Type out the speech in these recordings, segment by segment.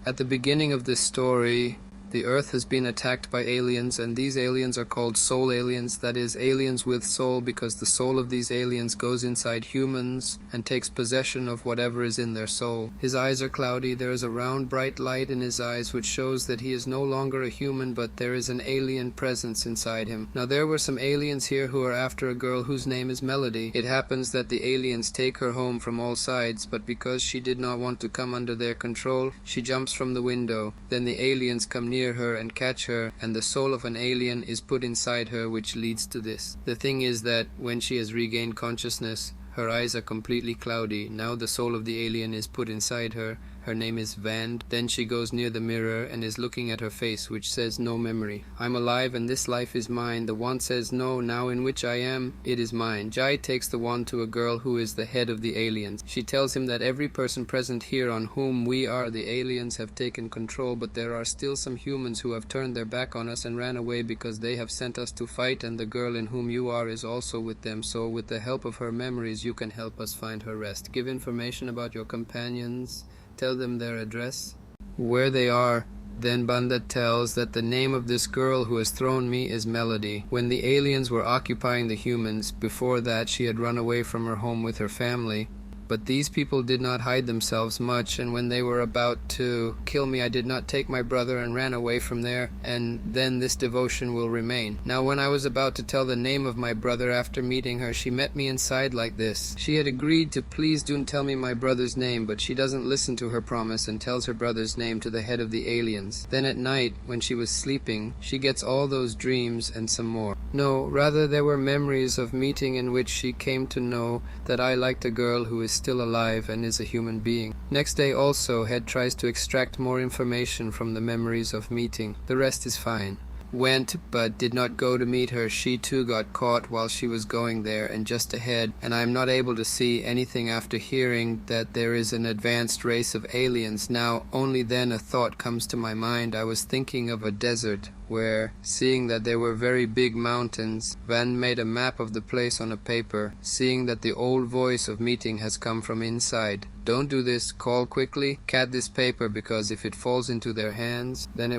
At the beginning of this story, the Earth has been attacked by aliens, and these aliens are called soul aliens, that is, aliens with soul, because the soul of these aliens goes inside humans and takes possession of whatever is in their soul. His eyes are cloudy, there is a round bright light in his eyes which shows that he is no longer a human, but there is an alien presence inside him. Now there were some aliens here who are after a girl whose name is Melody. It happens that the aliens take her home from all sides, but because she did not want to come under their control, she jumps from the window. Then the aliens come near her and catch her, and the soul of an alien is put inside her, which leads to this. The thing is that when she has regained consciousness, her eyes are completely cloudy. Now the soul of the alien is put inside her. Her name is Vand. Then she goes near the mirror and is looking at her face, which says no memory. I'm alive and this life is mine. The wand says no, now in which I am, it is mine. Jai takes the wand to a girl who is the head of the aliens. She tells him that every person present here on whom we are the aliens have taken control, but there are still some humans who have turned their back on us and ran away because they have sent us to fight, and the girl in whom you are is also with them. So with the help of her memories you can help us find her rest. Give information about your companions. Tell them their address, where they are. Then Banda tells that the name of this girl who has thrown me is Melody. When the aliens were occupying the humans, before that she had run away from her home with her family. But these people did not hide themselves much, and when they were about to kill me, I did not take my brother and ran away from there, and then this devotion will remain. Now when I was about to tell the name of my brother after meeting her, she met me inside like this. She had agreed to please don't tell me my brother's name, but she doesn't listen to her promise and tells her brother's name to the head of the aliens. Then at night, when she was sleeping, she gets all those dreams and some more. No, rather there were memories of meeting in which she came to know that I liked a girl who is still alive and is a human being. Next day also, Head tries to extract more information from the memories of meeting. The rest is fine. Went, but did not go to meet her. She too got caught while she was going there and just ahead, and I am not able to see anything after hearing that there is an advanced race of aliens. Now only then a thought comes to my mind. I was thinking of a desert where, seeing that there were very big mountains, Van made a map of the place on a paper, seeing that the old voice of meeting has come from inside. Don't do this, call quickly, cat this paper, because if it falls into their hands, then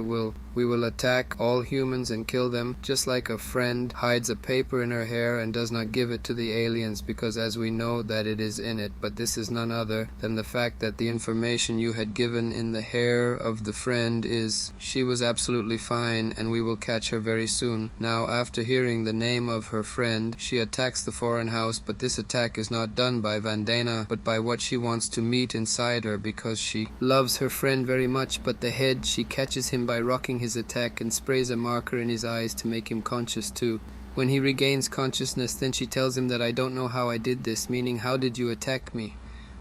we will attack all humans and kill them, just like a friend hides a paper in her hair and does not give it to the aliens, because as we know that it is in it. But this is none other than the fact that the information you had given in the hair of the friend is, she was absolutely fine, and we will catch her very soon. Now after hearing the name of her friend, she attacks the foreign house, but this attack is not done by Vandana, but by what she wants to meet inside her, because she loves her friend very much. But the head, she catches him by rocking his attack and sprays a marker in his eyes to make him conscious too. When he regains consciousness, then she tells him that I don't know how I did this, meaning how did you attack me?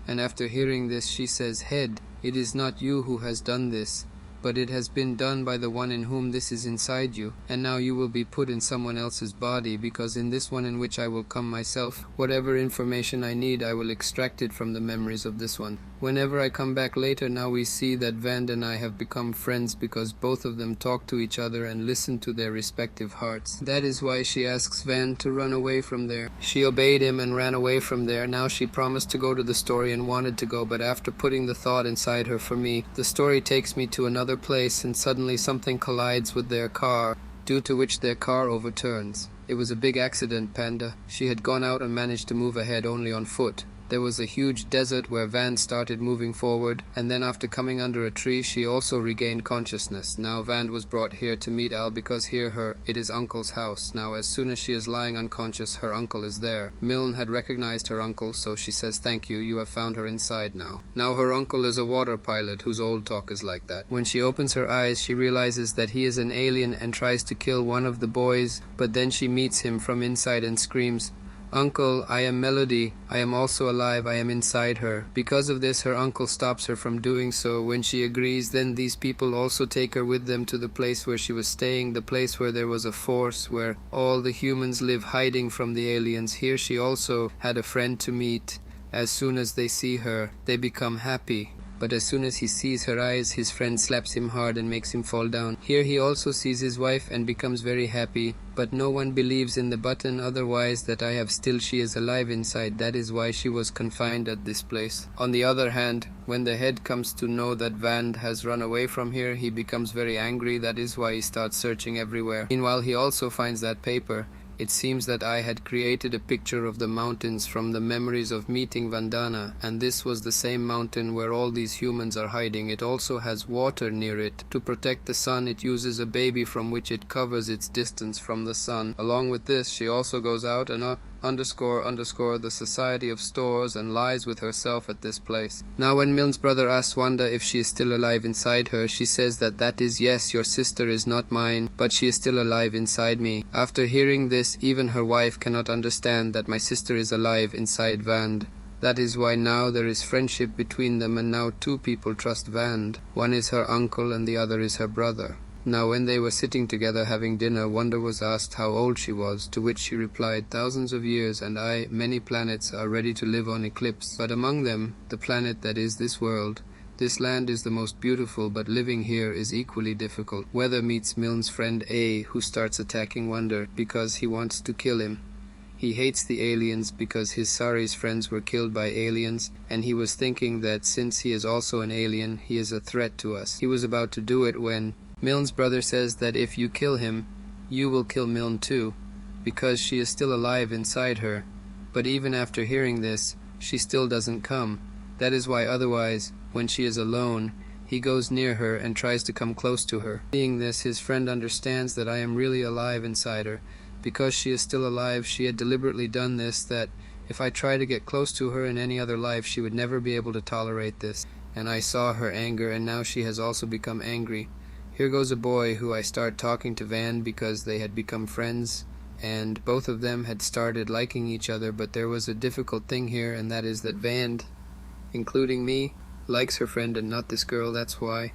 And after hearing this, she says, Head, it is not you who has done this, but it has been done by the one in whom this is inside you, and now you will be put in someone else's body, because in this one in which I will come myself, whatever information I need, I will extract it from the memories of this one. Whenever I come back later, now we see that Vand and I have become friends because both of them talk to each other and listen to their respective hearts. That is why she asks Vand to run away from there. She obeyed him and ran away from there. Now she promised to go to the story and wanted to go, but after putting the thought inside her for me, the story takes me to another place, and suddenly something collides with their car, due to which their car overturns. It was a big accident, Panda. She had gone out and managed to move ahead only on foot. There was a huge desert where Van started moving forward, and then after coming under a tree she also regained consciousness. Now Van was brought here to meet Al, because here it is Uncle's house. Now as soon as she is lying unconscious, her uncle is there. Milne had recognized her uncle, so she says, thank you, you have found her inside now. Now her uncle is a water pilot whose old talk is like that. When she opens her eyes, she realizes that he is an alien and tries to kill one of the boys, but then she meets him from inside and screams, Uncle, I am Melody. I am also alive. I am inside her. Because of this, her uncle stops her from doing so. When she agrees, then these people also take her with them to the place where she was staying, the place where there was a force, where all the humans live hiding from the aliens. Here she also had a friend to meet. As soon as they see her, they become happy. but as soon as he sees her eyes, his friend slaps him hard and makes him fall down. Here he also sees his wife and becomes very happy, but no one believes in the button otherwise that I have still she is alive inside. That is why she was confined at this place. On the other hand, when the head comes to know that Vand has run away from here, he becomes very angry. That is why he starts searching everywhere. Meanwhile, he also finds that paper. It seems that I had created a picture of the mountains from the memories of meeting Vandana, and this was the same mountain where all these humans are hiding. It also has water near it. To protect the sun, it uses a baby from which it covers its distance from the sun. Along with this, she also goes out and underscore the Society of Stores and lies with herself at this place. Now when Milne's brother asks Wanda if she is still alive inside her, she says that is yes, your sister is not mine, but she is still alive inside me. After hearing this, even her wife cannot understand that my sister is alive inside Vand. That is why now there is friendship between them, and now two people trust Vand. One is her uncle and the other is her brother. Now when they were sitting together having dinner, Wanda was asked how old she was, to which she replied, thousands of years, and many planets are ready to live on Eclipse, but among them, the planet that is this world. This land is the most beautiful, but living here is equally difficult. Weather meets Milne's friend A, who starts attacking Wanda because he wants to kill him. He hates the aliens because his Sari's friends were killed by aliens, and he was thinking that since he is also an alien, he is a threat to us. He was about to do it when Milne's brother says that if you kill him, you will kill Milne too, because she is still alive inside her. But even after hearing this, she still doesn't come. That is why otherwise, when she is alone, he goes near her and tries to come close to her. Seeing this, his friend understands that I am really alive inside her. Because she is still alive, she had deliberately done this, that if I try to get close to her in any other life, she would never be able to tolerate this. And I saw her anger, and now she has also become angry. Here goes a boy who I start talking to Van because they had become friends, and both of them had started liking each other, but there was a difficult thing here, and that is that Van, including me, likes her friend and not this girl. That's why.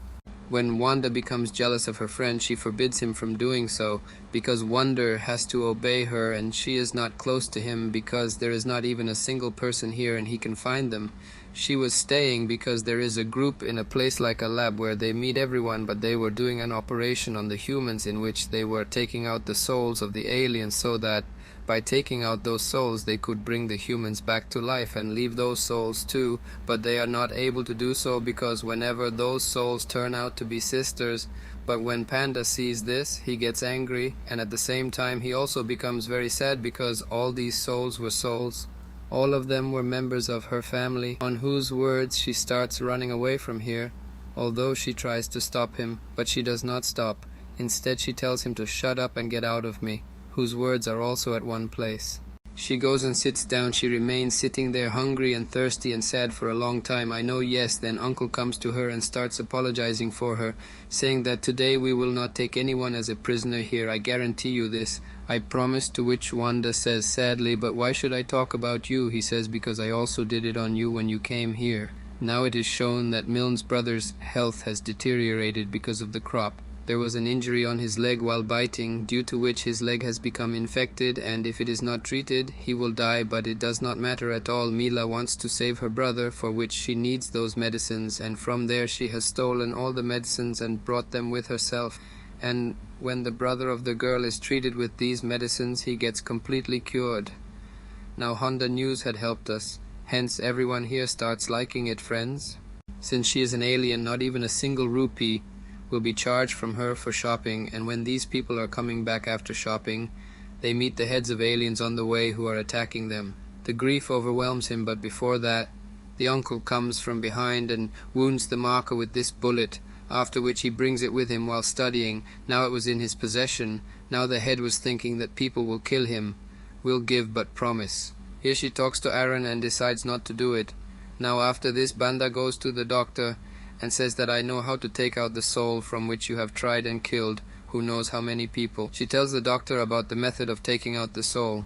When Wanda becomes jealous of her friend, she forbids him from doing so, because Wonder has to obey her, and she is not close to him because there is not even a single person here and he can find them. She was staying because there is a group in a place like a lab where they meet everyone, but they were doing an operation on the humans in which they were taking out the souls of the aliens so that by taking out those souls they could bring the humans back to life and leave those souls too, but they are not able to do so because whenever those souls turn out to be sisters. But when Panda sees this, he gets angry, and at the same time he also becomes very sad because all these souls were souls. All of them were members of her family, on whose words she starts running away from here, although she tries to stop him, but she does not stop. Instead she tells him to shut up and get out of me, whose words are also at one place. She goes and sits down. She remains sitting there hungry and thirsty and sad for a long time. I know, yes. Then Uncle comes to her and starts apologizing for her, saying that today we will not take anyone as a prisoner here. I guarantee you this. I promise. To which Wanda says sadly, but why should I talk about you? He says, because I also did it on you when you came here. Now it is shown that Milne's brother's health has deteriorated because of the crop. There was an injury on his leg while biting, due to which his leg has become infected, and if it is not treated, he will die, but it does not matter at all. Mila wants to save her brother, for which she needs those medicines, and from there she has stolen all the medicines and brought them with herself. And when the brother of the girl is treated with these medicines, he gets completely cured. Now Honda News had helped us, hence everyone here starts liking it, friends. Since she is an alien, not even a single rupee will be charged from her for shopping, and when these people are coming back after shopping, they meet the heads of aliens on the way who are attacking them. The grief overwhelms him, but before that, the uncle comes from behind and wounds the marker with this bullet, after which he brings it with him while studying. Now it was in his possession. Now the head was thinking that people will kill him. Will give but promise. Here she talks to Aaron and decides not to do it. Now after this, Banda goes to the doctor and says that I know how to take out the soul from which you have tried and killed who knows how many people. She tells the doctor about the method of taking out the soul.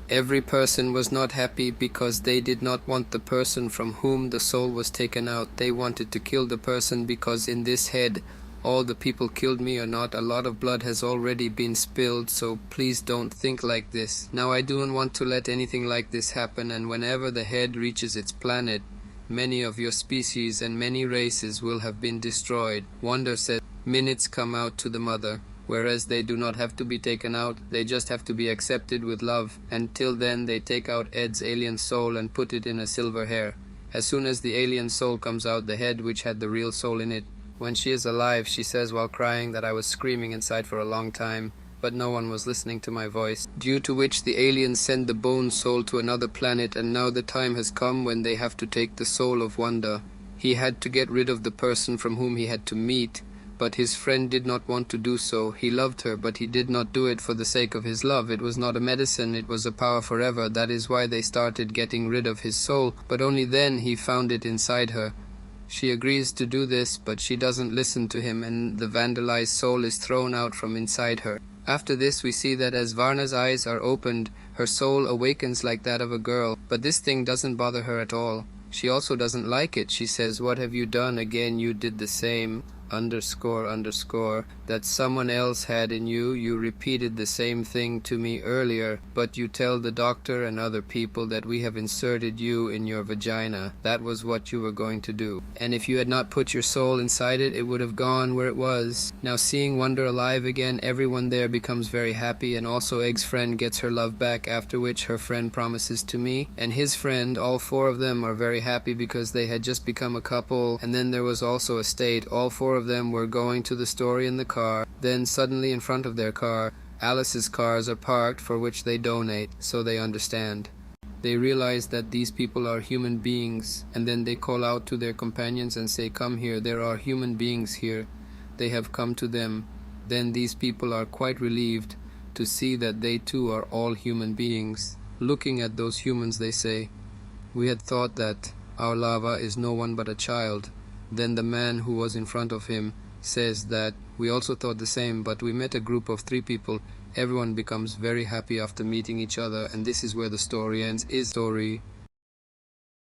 Every person was not happy because they did not want the person from whom the soul was taken out. They wanted to kill the person because in this head all the people killed me or not. A lot of blood has already been spilled, so please don't think like this. Now I don't want to let anything like this happen, and whenever the head reaches its planet, Many of your species and many races will have been destroyed. Wonder says, minutes come out to the mother, whereas they do not have to be taken out, they just have to be accepted with love. Until then they take out Ed's alien soul and put it in a silver hair. As soon as the alien soul comes out, the head which had the real soul in it. When she is alive, she says while crying that I was screaming inside for a long time, but no one was listening to my voice. Due to which the aliens send the bone soul to another planet, and now the time has come when they have to take the soul of Wonder. He had to get rid of the person from whom he had to meet, but his friend did not want to do so. He loved her, but he did not do it for the sake of his love. It was not a medicine, it was a power forever. That is why they started getting rid of his soul, but only then he found it inside her. She agrees to do this, but she doesn't listen to him, and the vandalized soul is thrown out from inside her. After this we see that as Varna's eyes are opened, her soul awakens like that of a girl, but this thing doesn't bother her at all. She also doesn't like it. She says, "What have you done? Again you did the same, __, that someone else had in you. You repeated the same thing to me earlier, but you tell the doctor and other people that we have inserted you in your vagina. That was what you were going to do. And if you had not put your soul inside it, it would have gone where it was." Now seeing Wonder alive again, everyone there becomes very happy, and also Egg's friend gets her love back, after which her friend promises to me, and his friend, all four of them are very happy because they had just become a couple. And then there was also a state. All four of them were going to the store in the car. Then suddenly in front of their car, Alice's cars are parked, for which they donate, so they understand. They realize that these people are human beings, and then they call out to their companions and say, "Come here, there are human beings here." They have come to them. Then these people are quite relieved to see that they too are all human beings. Looking at those humans, they say, "We had thought that our lava is no one but a child." Then the man who was in front of him says that we also thought the same, but we met a group of 3 people. Everyone becomes very happy after meeting each other, and this is where the story ends. Is story